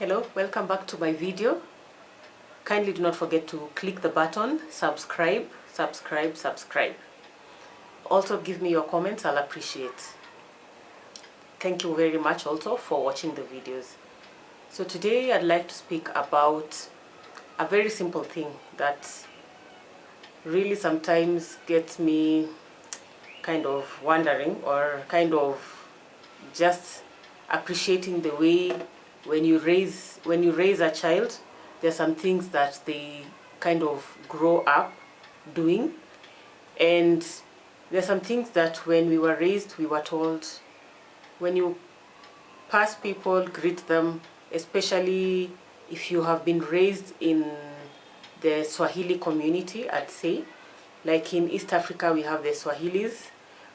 Hello, welcome back to my video. Kindly do not forget to click the button, subscribe. Also give me your comments, I'll appreciate. Thank you very much also for watching the videos. So today I'd like to speak about a very simple thing that really sometimes gets me kind of wondering or kind of just appreciating the way when you raise a child, there's some things that they kind of grow up doing, and there's some things that when we were raised we were told when you pass people, greet them, especially if you have been raised in the Swahili community. I'd say, like in East Africa we have the Swahilis.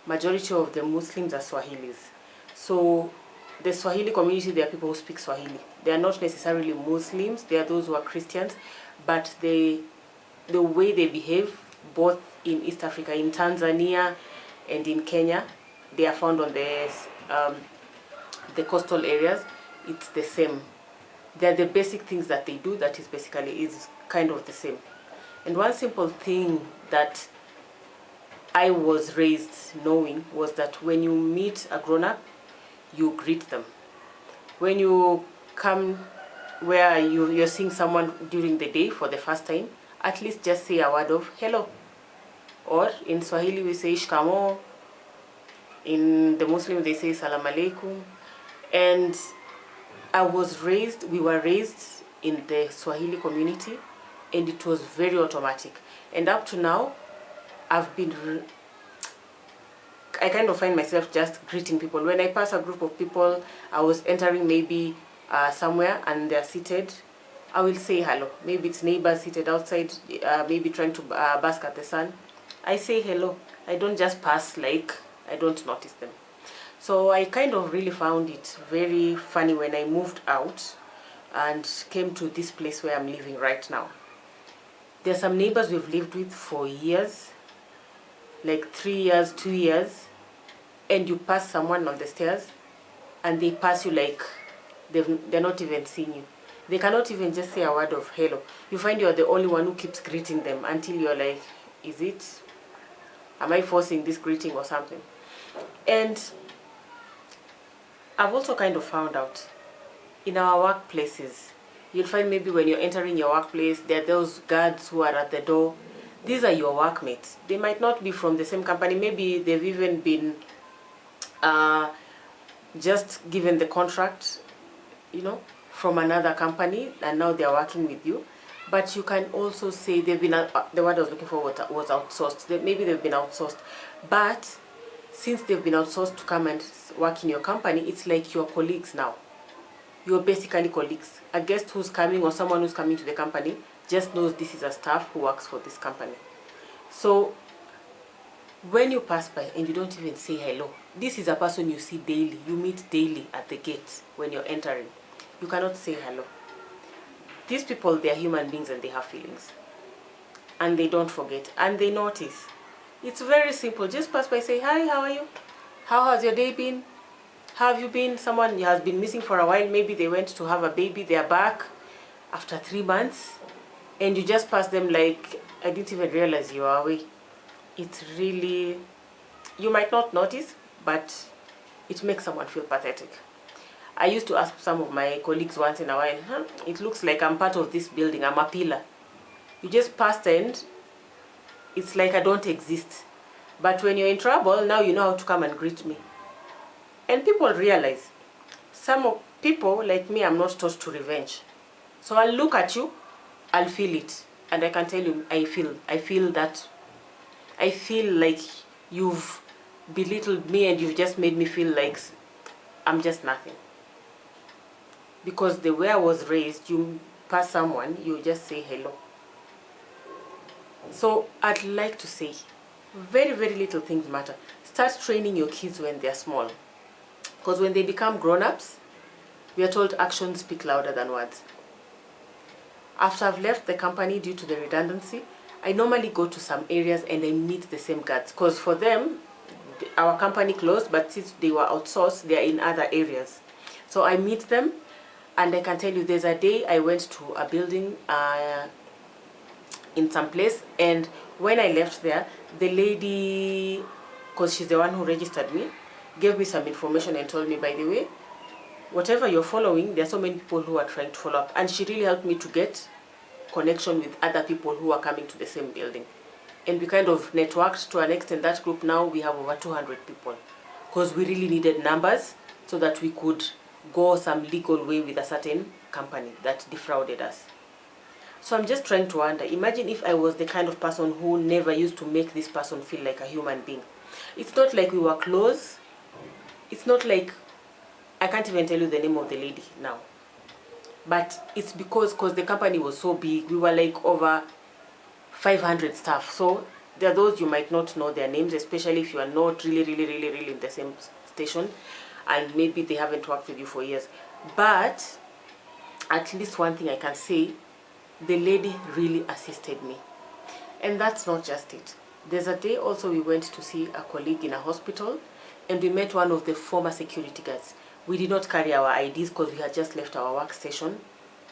Majority of the Muslims are Swahilis. So the Swahili community, there are people who speak Swahili. They are not necessarily Muslims, they are those who are Christians, but the way they behave, both in East Africa, in Tanzania and in Kenya, they are found on the coastal areas, it's the same. They're the basic things that they do that is kind of the same. And one simple thing that I was raised knowing was that when you meet a grown-up, you greet them. When you come where you're seeing someone during the day for the first time, at least just say a word of hello. Or in Swahili we say shikamo. In the Muslim they say salam alaikum. And we were raised in the Swahili community, and it was very automatic. And up to now, I kind of find myself just greeting people. When I pass a group of people, I was entering maybe somewhere and they're seated, I will say hello. Maybe it's neighbors seated outside, maybe trying to bask at the sun. I say hello. I don't just pass like I don't notice them. So I kind of really found it very funny when I moved out and came to this place where I'm living right now. There are some neighbors we've lived with for years, like 3 years, 2 years, and you pass someone on the stairs and they pass you like they're not even seeing you. They cannot even just say a word of hello. You find you're the only one who keeps greeting them until you're like, am I forcing this greeting or something? And I've also kind of found out in our workplaces, you'll find maybe when you're entering your workplace, there are those guards who are at the door. These are your workmates. They might not be from the same company. Maybe they've even been just given the contract, from another company, and now they're working with you. But you can also say they've been, the word I was looking for was outsourced. Maybe they've been outsourced. But since they've been outsourced to come and work in your company, it's like your colleagues now. You're basically colleagues. A guest who's coming or someone who's coming to the company just knows this is a staff who works for this company. So when you pass by and you don't even say hello, this is a person you see daily, you meet daily at the gate when you're entering. You cannot say hello. These people, they are human beings and they have feelings. And they don't forget. And they notice. It's very simple. Just pass by, say, hi, how are you? How has your day been? How have you been? Someone has been missing for a while. Maybe they went to have a baby. They're back after 3 months. And you just pass them like, I didn't even realize you are away. It's really, you might not notice, but it makes someone feel pathetic. I used to ask some of my colleagues once in a while, it looks like I'm part of this building, I'm a pillar. You just passed and it's like I don't exist. But when you're in trouble, now you know how to come and greet me. And people realize, some people like me, I'm not taught to revenge. So I'll look at you, I'll feel it. And I can tell you, I feel that. I feel like you've belittled me and you've just made me feel like I'm just nothing. Because the way I was raised, you pass someone, you just say hello. So I'd like to say, very, very little things matter. Start training your kids when they're small. Because when they become grown-ups, we are told actions speak louder than words. After I've left the company due to the redundancy, I normally go to some areas and I meet the same guards. Because for them, our company closed, but since they were outsourced, they are in other areas. So I meet them And I can tell you, there's a day I went to a building in some place, and when I left there, the lady, because she's the one who registered me, gave me some information and told me, by the way, whatever you're following, there are so many people who are trying to follow up. And she really helped me to get connection with other people who are coming to the same building. And we kind of networked to an extent. That group now, we have over 200 people, because we really needed numbers so that we could go some legal way with a certain company that defrauded us. So I'm just trying to wonder, imagine if I was the kind of person who never used to make this person feel like a human being. It's not like we were close. It's not like, I can't even tell you the name of the lady now. But it's because the company was so big, we were like over 500 staff. So there are those you might not know their names, especially if you are not really in the same station, and maybe they haven't worked with you for years. But at least one thing I can say, the lady really assisted me. And that's not just it. There's a day also we went to see a colleague in a hospital, and we met one of the former security guards. We did not carry our IDs because we had just left our workstation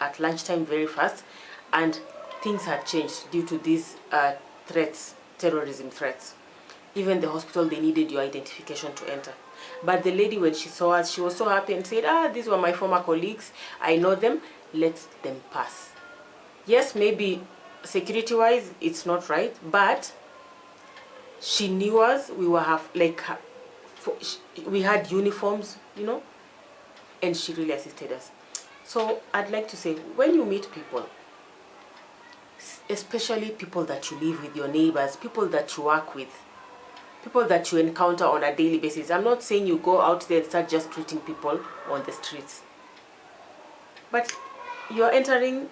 at lunchtime very fast, and things had changed due to these threats, terrorism threats. Even the hospital, they needed your identification to enter. But the lady, when she saw us, she was so happy and said, these were my former colleagues. I know them. Let them pass. Yes, maybe security-wise, it's not right, but she knew us. We were we had uniforms, you know, and she really assisted us. So I'd like to say, when you meet people, especially people that you live with, your neighbors, people that you work with, people that you encounter on a daily basis. I'm not saying you go out there and start just treating people on the streets. But you're entering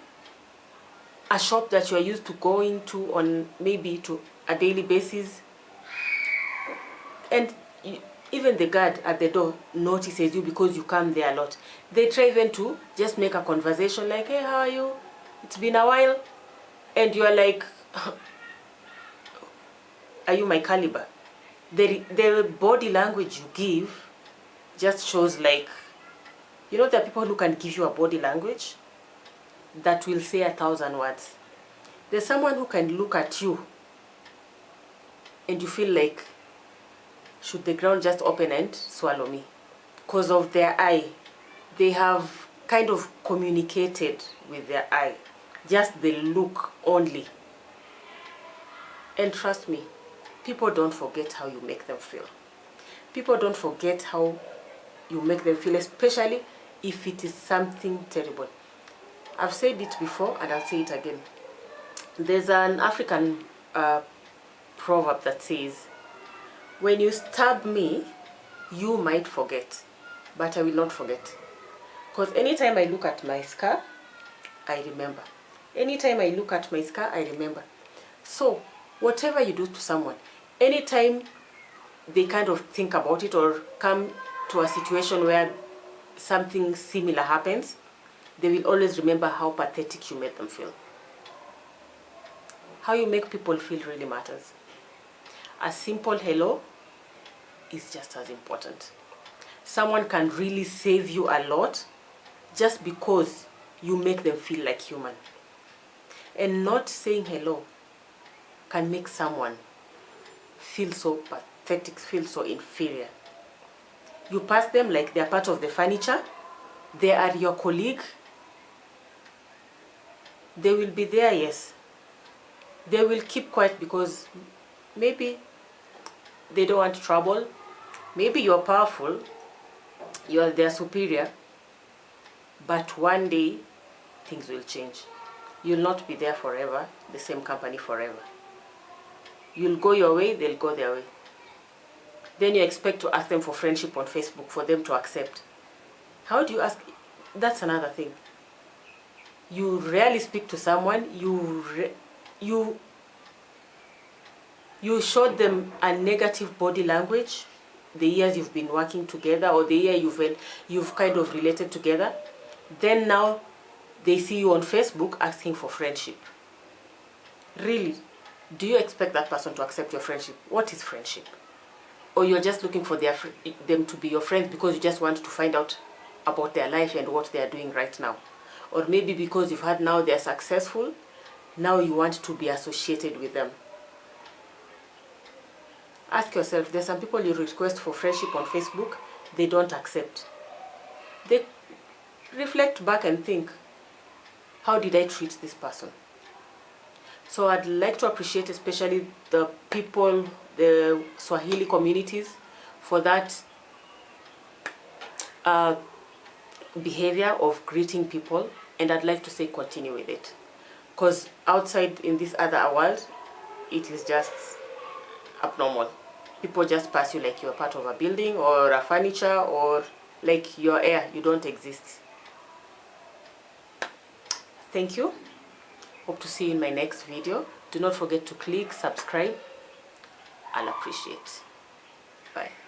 a shop that you're used to going to on maybe to a daily basis. And even the guard at the door notices you because you come there a lot. They try even to just make a conversation like, hey, how are you? It's been a while. And you're like, are you my caliber? The body language you give just shows, like, you know, there are people who can give you a body language that will say 1,000 words. There's someone who can look at you and you feel like, should the ground just open and swallow me? Because of their eye. They have kind of communicated with their eye. Just the look only. And trust me, people don't forget how you make them feel. People don't forget how you make them feel, especially if it is something terrible. I've said it before and I'll say it again. There's an African proverb that says, when you stab me, you might forget, but I will not forget. Because anytime I look at my scar, I remember. Anytime I look at my scar, I remember. So, whatever you do to someone, anytime they kind of think about it or come to a situation where something similar happens, they will always remember how pathetic you made them feel. How you make people feel really matters. A simple hello is just as important. Someone can really save you a lot just because you make them feel like human. And not saying hello can make someone feel so pathetic, feel so inferior. You pass them like they're part of the furniture. They are your colleague. They will be there, yes. They will keep quiet because maybe they don't want trouble. Maybe you're powerful. You're their superior. But one day, things will change. You'll not be there forever, the same company forever. You'll go your way, they'll go their way. Then you expect to ask them for friendship on Facebook for them to accept. How do you ask? That's another thing. You rarely speak to someone, you showed them a negative body language the years you've been working together or the year you've kind of related together. Then now they see you on Facebook asking for friendship. Really? Do you expect that person to accept your friendship? What is friendship? Or you're just looking for them to be your friends because you just want to find out about their life and what they are doing right now. Or maybe because you've had now they're successful, now you want to be associated with them. Ask yourself, there's some people you request for friendship on Facebook, they don't accept. They reflect back and think, how did I treat this person? So I'd like to appreciate especially the people, the Swahili communities, for that behavior of greeting people, and I'd like to say continue with it. Because outside in this other world, it is just abnormal. People just pass you like you're part of a building or a furniture, or like you're air, you don't exist. Thank you. Hope to see you in my next video. Do not forget to click subscribe. I'll appreciate. Bye.